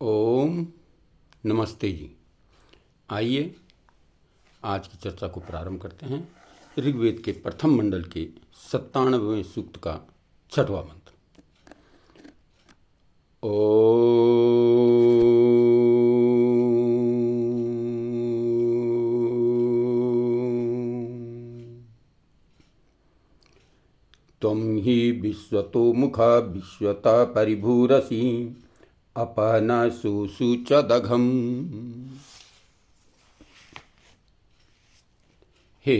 ओम नमस्ते जी। आइए आज की चर्चा को प्रारंभ करते हैं। ऋग्वेद के प्रथम मंडल के 97वें सूक्त का 6वां मंत्र। त्वं हि विश्वतो मुखा विश्वता परिभूरसि अपनसुसुचदघम्। हे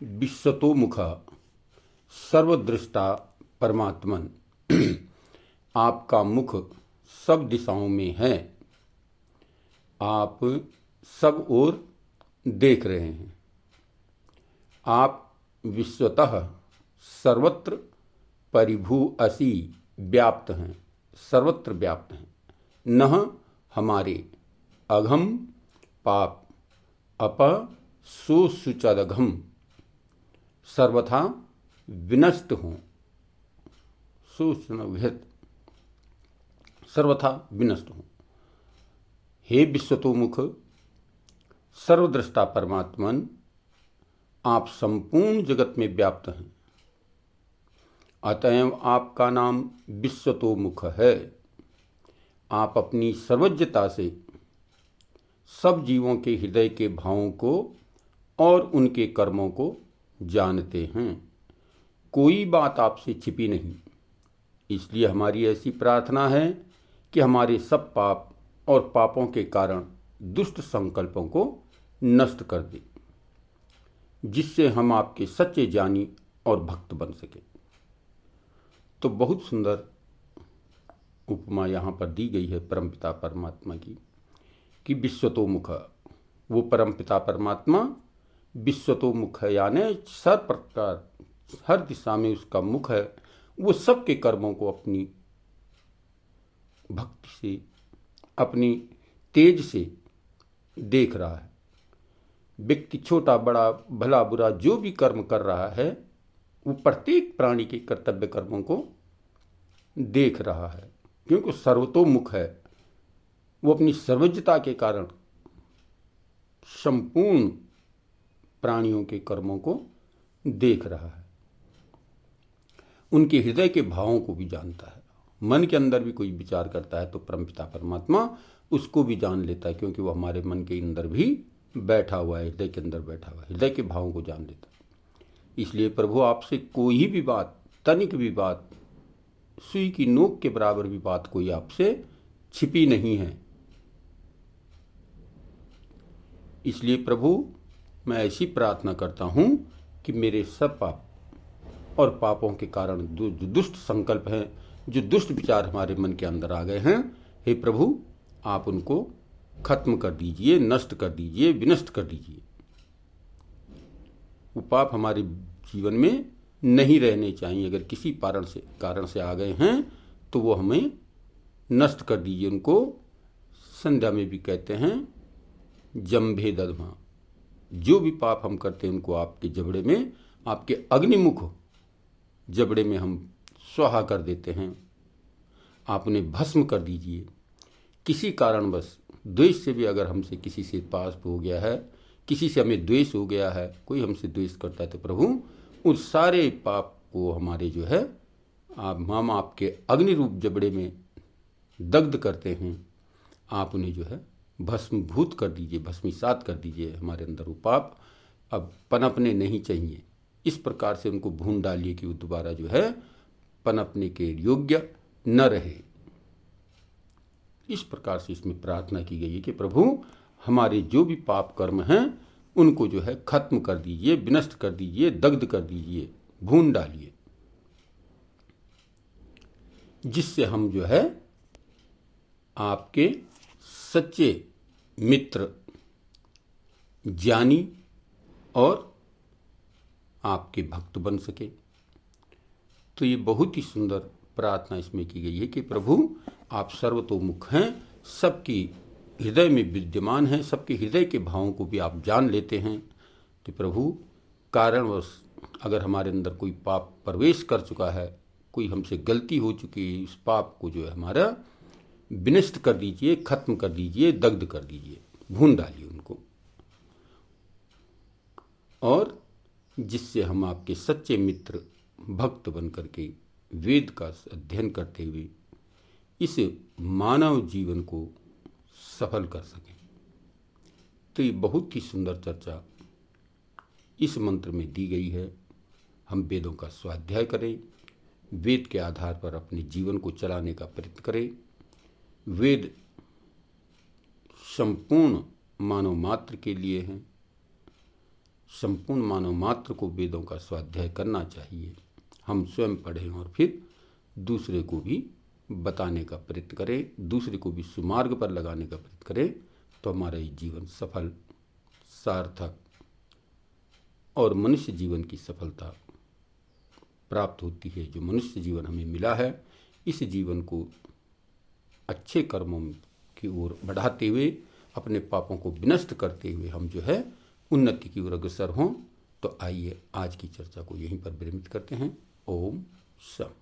विश्वतोमुखा सर्वदृष्टा परमात्मन, आपका मुख सब दिशाओं में है। आप सब ओर देख रहे हैं। आप विश्वतः सर्वत्र परिभू असि व्याप्त हैं, सर्वत्र व्याप्त हैं। नह हमारे अघम पाप अप सुसुचदघम सर्वथा विनष्ट हों। सुसुनविहित सर्वथा विनष्ट हों। हे विश्वतोमुख सर्वदृष्टा परमात्मन, आप संपूर्ण जगत में व्याप्त हैं। अतएव आपका नाम विश्वतोमुख है। आप अपनी सर्वज्ञता से सब जीवों के हृदय के भावों को और उनके कर्मों को जानते हैं। कोई बात आपसे छिपी नहीं। इसलिए हमारी ऐसी प्रार्थना है कि हमारे सब पाप और पापों के कारण दुष्ट संकल्पों को नष्ट कर दे, जिससे हम आपके सच्चे जानी और भक्त बन सके। तो बहुत सुंदर उपमा यहाँ पर दी गई है परमपिता परमात्मा की कि विश्वतोमुख, वो परमपिता परमात्मा विश्वतोमुख है, यानी हर प्रकार हर दिशा में उसका मुख है। वो सबके कर्मों को अपनी भक्ति से, अपनी तेज से देख रहा है। व्यक्ति छोटा बड़ा भला बुरा जो भी कर्म कर रहा है, वो प्रत्येक प्राणी के कर्तव्य कर्मों को देख रहा है, क्योंकि सर्वतोमुख है। वो अपनी सर्वज्ञता के कारण संपूर्ण प्राणियों के कर्मों को देख रहा है। उनके हृदय के भावों को भी जानता है। मन के अंदर भी कोई विचार करता है तो परमपिता परमात्मा उसको भी जान लेता है, क्योंकि वो हमारे मन के अंदर भी बैठा हुआ है, हृदय के अंदर बैठा हुआ है, हृदय के भावों को जान लेता है। इसलिए प्रभु आपसे कोई भी बात, तनिक भी बात, सुई की नोक के बराबर भी बात कोई आपसे छिपी नहीं है। इसलिए प्रभु मैं ऐसी प्रार्थना करता हूँ कि मेरे सब पाप और पापों के कारण जो दुष्ट संकल्प हैं, जो दुष्ट विचार हमारे मन के अंदर आ गए हैं, हे प्रभु आप उनको खत्म कर दीजिए, नष्ट कर दीजिए, विनष्ट कर दीजिए। वो पाप हमारे जीवन में नहीं रहने चाहिए। अगर किसी कारण से आ गए हैं तो वो हमें नष्ट कर दीजिए। उनको संध्या में भी कहते हैं जम्भे दधमा। जो भी पाप हम करते हैं उनको आपके जबड़े में, आपके अग्निमुख जबड़े में हम स्वाहा कर देते हैं। आप उन्हें भस्म कर दीजिए। किसी कारणवश द्वेष से भी अगर हमसे किसी से पास हो गया है, किसी से हमें द्वेष हो गया है, कोई हमसे द्वेष करता है, तो प्रभु उस सारे पाप को हमारे जो है हम आपके अग्नि रूप जबड़े में दग्ध करते हैं। आप उन्हें जो है भस्मभूत कर दीजिए, भस्मीसात कर दीजिए। हमारे अंदर वो पाप अब पनपने नहीं चाहिए। इस प्रकार से उनको भून डालिए कि वो दोबारा जो है पनपने के योग्य न रहे। इस प्रकार से इसमें प्रार्थना की गई है कि प्रभु हमारे जो भी पाप कर्म हैं उनको जो है खत्म कर दीजिए, विनष्ट कर दीजिए, दग्ध कर दीजिए, भून डालिए, जिससे हम जो है आपके सच्चे मित्र, ज्ञानी और आपके भक्त बन सके। तो ये बहुत ही सुंदर प्रार्थना इसमें की गई है कि प्रभु आप सर्वतोमुख हैं, सबकी हृदय में विद्यमान हैं, सबके हृदय के भावों को भी आप जान लेते हैं। तो प्रभु कारणवश अगर हमारे अंदर कोई पाप प्रवेश कर चुका है, कोई हमसे गलती हो चुकी है, इस पाप को जो है हमारा विनष्ट कर दीजिए, खत्म कर दीजिए, दग्ध कर दीजिए, भून डालिए उनको, और जिससे हम आपके सच्चे मित्र भक्त बन करके वेद का अध्ययन करते हुए इस मानव जीवन को सफल कर सकें। तो ये बहुत ही सुंदर चर्चा इस मंत्र में दी गई है। हम वेदों का स्वाध्याय करें, वेद के आधार पर अपने जीवन को चलाने का प्रयत्न करें। वेद संपूर्ण मानव मात्र के लिए हैं। संपूर्ण मानव मात्र को वेदों का स्वाध्याय करना चाहिए। हम स्वयं पढ़ें और फिर दूसरे को भी बताने का प्रयत्न करें, दूसरे को भी सुमार्ग पर लगाने का प्रयत्न करें, तो हमारा ये जीवन सफल, सार्थक और मनुष्य जीवन की सफलता प्राप्त होती है। जो मनुष्य जीवन हमें मिला है, इस जीवन को अच्छे कर्मों की ओर बढ़ाते हुए, अपने पापों को विनष्ट करते हुए हम जो है उन्नति की ओर अग्रसर हों। तो आइए आज की चर्चा को यहीं पर विरमित करते हैं। ओम शांति।